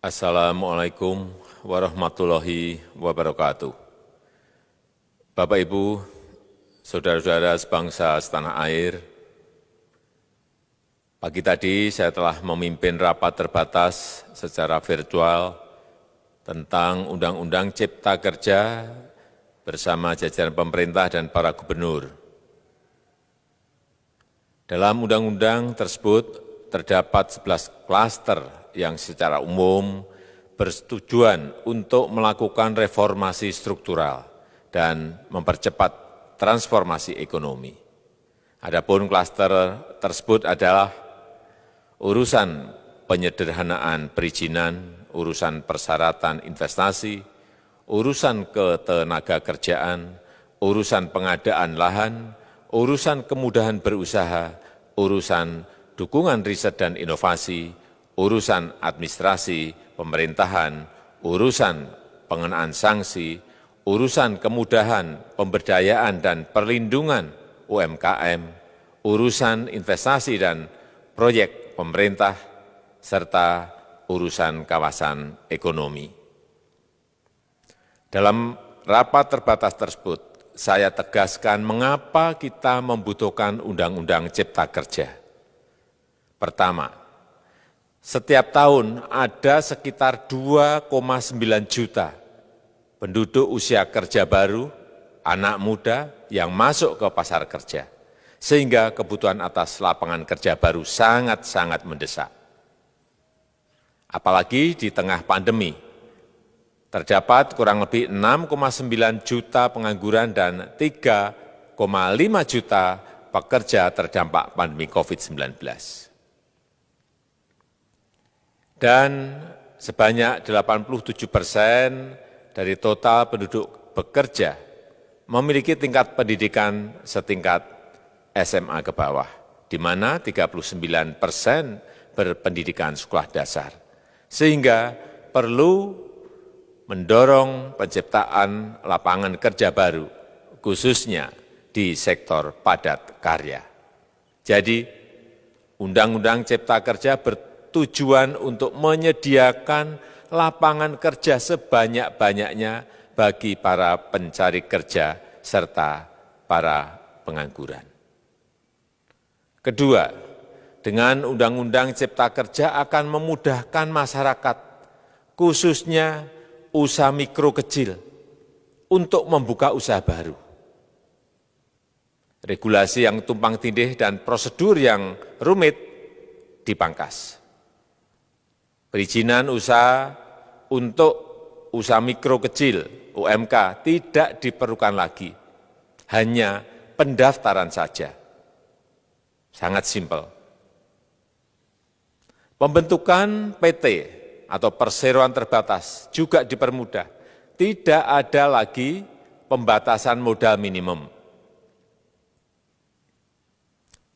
Assalamualaikum warahmatullahi wabarakatuh. Bapak, Ibu, saudara-saudara sebangsa setanah air, pagi tadi saya telah memimpin rapat terbatas secara virtual tentang Undang-Undang Cipta Kerja bersama jajaran pemerintah dan para gubernur. Dalam undang-undang tersebut terdapat 11 klaster yang secara umum bertujuan untuk melakukan reformasi struktural dan mempercepat transformasi ekonomi. Adapun klaster tersebut adalah urusan penyederhanaan perizinan, urusan persyaratan investasi, urusan ketenagakerjaan, urusan pengadaan lahan, urusan kemudahan berusaha, urusan dukungan riset dan inovasi, urusan administrasi pemerintahan, urusan pengenaan sanksi, urusan kemudahan pemberdayaan dan perlindungan UMKM, urusan investasi dan proyek pemerintah, serta urusan kawasan ekonomi. Dalam rapat terbatas tersebut, saya tegaskan mengapa kita membutuhkan Undang-Undang Cipta Kerja. Pertama, setiap tahun ada sekitar 2,9 juta penduduk usia kerja baru, anak muda yang masuk ke pasar kerja, sehingga kebutuhan atas lapangan kerja baru sangat-sangat mendesak. Apalagi di tengah pandemi, terdapat kurang lebih 6,9 juta pengangguran dan 3,5 juta pekerja terdampak pandemi COVID-19. Dan sebanyak 87% dari total penduduk bekerja memiliki tingkat pendidikan setingkat SMA ke bawah, di mana 39% berpendidikan sekolah dasar. Sehingga perlu mendorong penciptaan lapangan kerja baru, khususnya di sektor padat karya. Jadi, Undang-Undang Cipta Kerja bertujuan untuk menyediakan lapangan kerja sebanyak-banyaknya bagi para pencari kerja serta para pengangguran. Kedua, dengan Undang-Undang Cipta Kerja akan memudahkan masyarakat, khususnya usaha mikro kecil, untuk membuka usaha baru. Regulasi yang tumpang tindih dan prosedur yang rumit dipangkas. Perizinan usaha untuk usaha mikro kecil UMK tidak diperlukan lagi, hanya pendaftaran saja. Sangat simpel. Pembentukan PT atau perseroan terbatas juga dipermudah. Tidak ada lagi pembatasan modal minimum.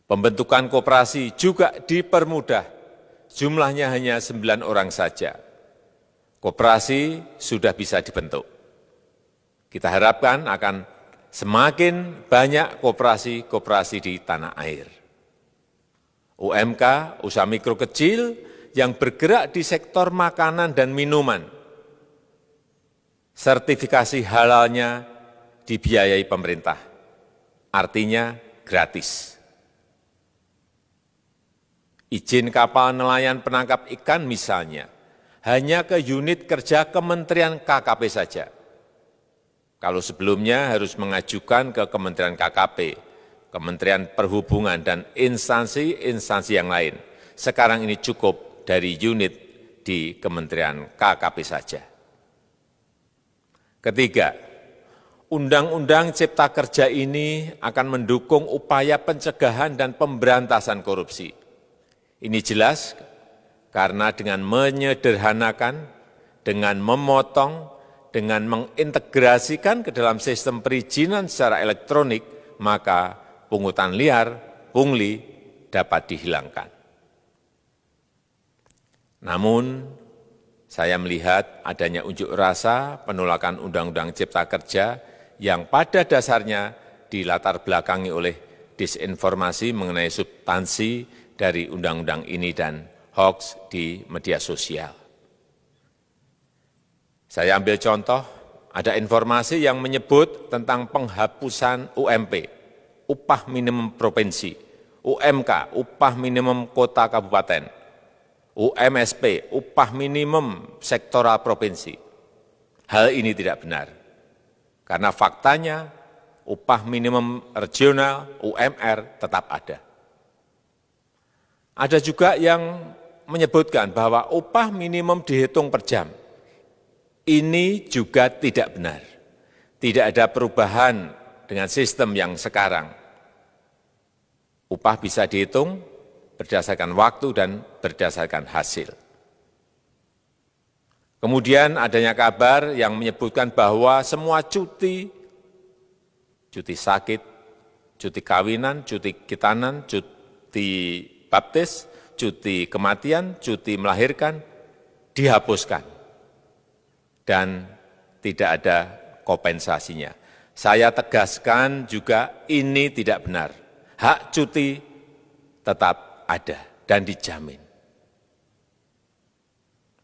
Pembentukan koperasi juga dipermudah. Jumlahnya hanya 9 orang saja. Koperasi sudah bisa dibentuk. Kita harapkan akan semakin banyak koperasi-koperasi di tanah air. UMK, usaha mikro kecil yang bergerak di sektor makanan dan minuman. Sertifikasi halalnya dibiayai pemerintah, artinya gratis. Izin kapal nelayan penangkap ikan misalnya, hanya ke unit kerja Kementerian KKP saja. Kalau sebelumnya harus mengajukan ke Kementerian KKP, Kementerian Perhubungan, dan instansi-instansi yang lain. Sekarang ini cukup dari unit di Kementerian KKP saja. Ketiga, Undang-Undang Cipta Kerja ini akan mendukung upaya pencegahan dan pemberantasan korupsi. Ini jelas karena dengan menyederhanakan, dengan memotong, dengan mengintegrasikan ke dalam sistem perizinan secara elektronik, maka pungutan liar, pungli dapat dihilangkan. Namun, saya melihat adanya unjuk rasa penolakan Undang-Undang Cipta Kerja yang pada dasarnya dilatar belakangi oleh disinformasi mengenai substansi dari undang-undang ini dan hoax di media sosial. Saya ambil contoh, ada informasi yang menyebut tentang penghapusan UMP, upah minimum provinsi, UMK, upah minimum kota kabupaten, UMSP, upah minimum sektoral provinsi. Hal ini tidak benar, karena faktanya upah minimum regional, UMR, tetap ada. Ada juga yang menyebutkan bahwa upah minimum dihitung per jam. Ini juga tidak benar. Tidak ada perubahan dengan sistem yang sekarang. Upah bisa dihitung berdasarkan waktu dan berdasarkan hasil. Kemudian adanya kabar yang menyebutkan bahwa semua cuti sakit, cuti kawinan, cuti khitanan, cuti baptis, cuti kematian, cuti melahirkan, dihapuskan. Dan tidak ada kompensasinya. Saya tegaskan juga ini tidak benar. Hak cuti tetap ada dan dijamin.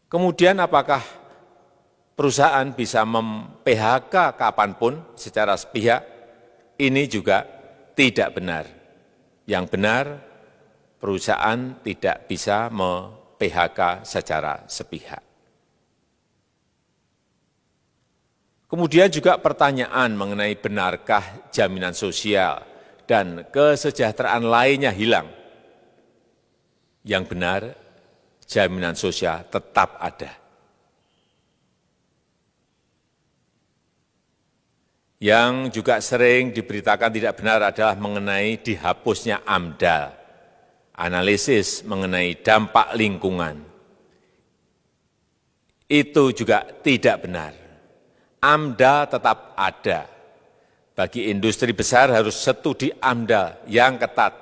Kemudian apakah perusahaan bisa mem-PHK kapanpun secara sepihak? Ini juga tidak benar. Yang benar, perusahaan tidak bisa me-PHK secara sepihak. Kemudian juga pertanyaan mengenai benarkah jaminan sosial dan kesejahteraan lainnya hilang. Yang benar, jaminan sosial tetap ada. Yang juga sering diberitakan tidak benar adalah mengenai dihapusnya AMDAL, analisis mengenai dampak lingkungan. Itu juga tidak benar. AMDAL tetap ada. Bagi industri besar harus studi AMDAL yang ketat.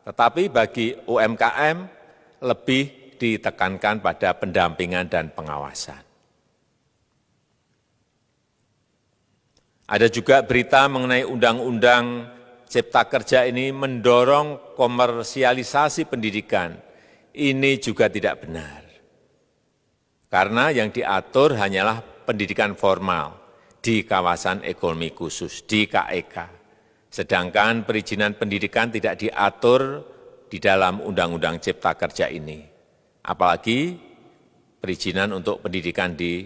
Tetapi bagi UMKM lebih ditekankan pada pendampingan dan pengawasan. Ada juga berita mengenai Undang-Undang Cipta Kerja ini mendorong komersialisasi pendidikan. Ini juga tidak benar. Karena yang diatur hanyalah pendidikan formal di kawasan ekonomi khusus, di KEK. Sedangkan perizinan pendidikan tidak diatur di dalam Undang-Undang Cipta Kerja ini. Apalagi perizinan untuk pendidikan di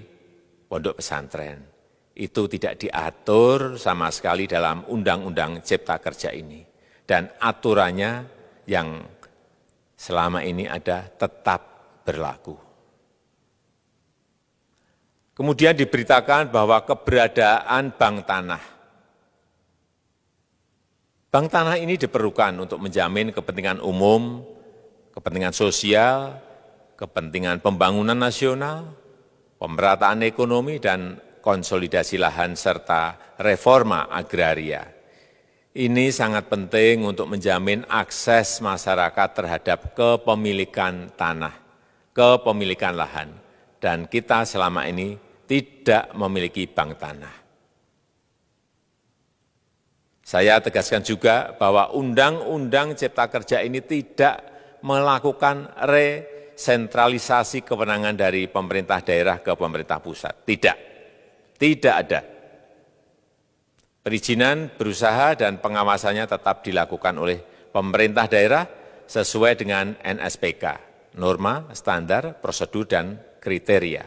pondok pesantren. Itu tidak diatur sama sekali dalam Undang-Undang Cipta Kerja ini. Dan aturannya yang selama ini ada tetap berlaku. Kemudian diberitakan bahwa keberadaan bank tanah. Bank tanah ini diperlukan untuk menjamin kepentingan umum, kepentingan sosial, kepentingan pembangunan nasional, pemerataan ekonomi, dan konsolidasi lahan serta reforma agraria. Ini sangat penting untuk menjamin akses masyarakat terhadap kepemilikan tanah, kepemilikan lahan. Dan kita selama ini tidak memiliki bank tanah. Saya tegaskan juga bahwa Undang-Undang Cipta Kerja ini tidak melakukan resentralisasi kewenangan dari pemerintah daerah ke pemerintah pusat. Tidak ada. Perizinan berusaha dan pengawasannya tetap dilakukan oleh pemerintah daerah sesuai dengan NSPK, norma, standar, prosedur, dan kriteria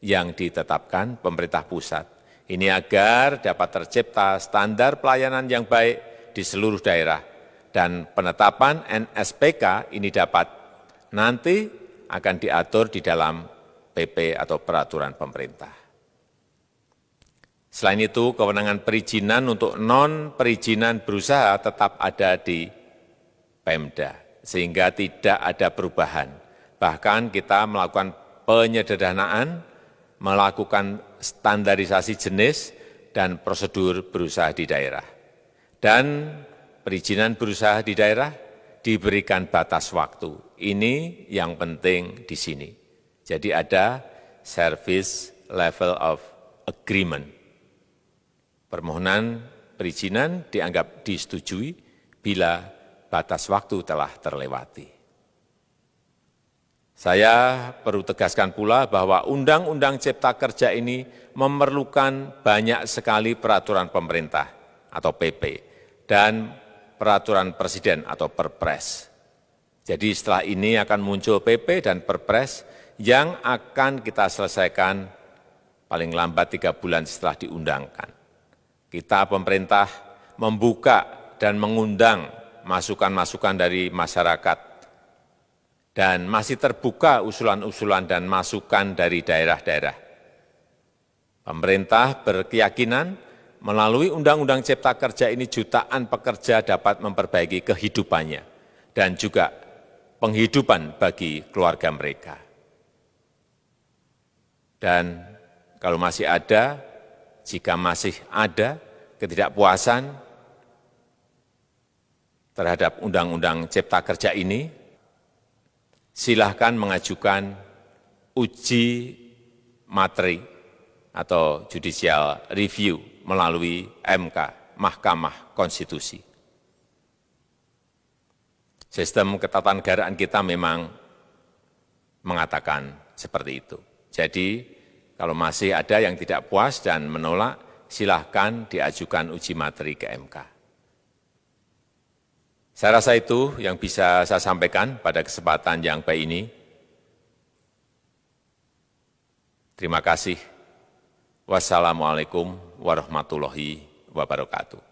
yang ditetapkan pemerintah pusat. Ini agar dapat tercipta standar pelayanan yang baik di seluruh daerah. Dan penetapan NSPK ini dapat nanti akan diatur di dalam PP atau peraturan pemerintah. Selain itu, kewenangan perizinan untuk non-perizinan berusaha tetap ada di Pemda, sehingga tidak ada perubahan. Bahkan kita melakukan penyederhanaan, melakukan standarisasi jenis dan prosedur berusaha di daerah. Dan perizinan berusaha di daerah diberikan batas waktu. Ini yang penting di sini. Jadi ada service level of agreement. Permohonan perizinan dianggap disetujui bila batas waktu telah terlewati. Saya perlu tegaskan pula bahwa Undang-Undang Cipta Kerja ini memerlukan banyak sekali peraturan pemerintah atau PP dan peraturan presiden atau Perpres. Jadi setelah ini akan muncul PP dan Perpres yang akan kita selesaikan paling lambat 3 bulan setelah diundangkan. Kita pemerintah membuka dan mengundang masukan-masukan dari masyarakat dan masih terbuka usulan-usulan dan masukan dari daerah-daerah. Pemerintah berkeyakinan melalui Undang-Undang Cipta Kerja ini jutaan pekerja dapat memperbaiki kehidupannya dan juga penghidupan bagi keluarga mereka. Dan kalau masih ada, jika masih ada ketidakpuasan terhadap Undang-Undang Cipta Kerja ini, silahkan mengajukan uji materi atau judicial review melalui MK, Mahkamah Konstitusi. Sistem ketatanegaraan kita memang mengatakan seperti itu. Jadi, kalau masih ada yang tidak puas dan menolak, silahkan diajukan uji materi ke MK. Saya rasa itu yang bisa saya sampaikan pada kesempatan yang baik ini. Terima kasih. Wassalamualaikum warahmatullahi wabarakatuh.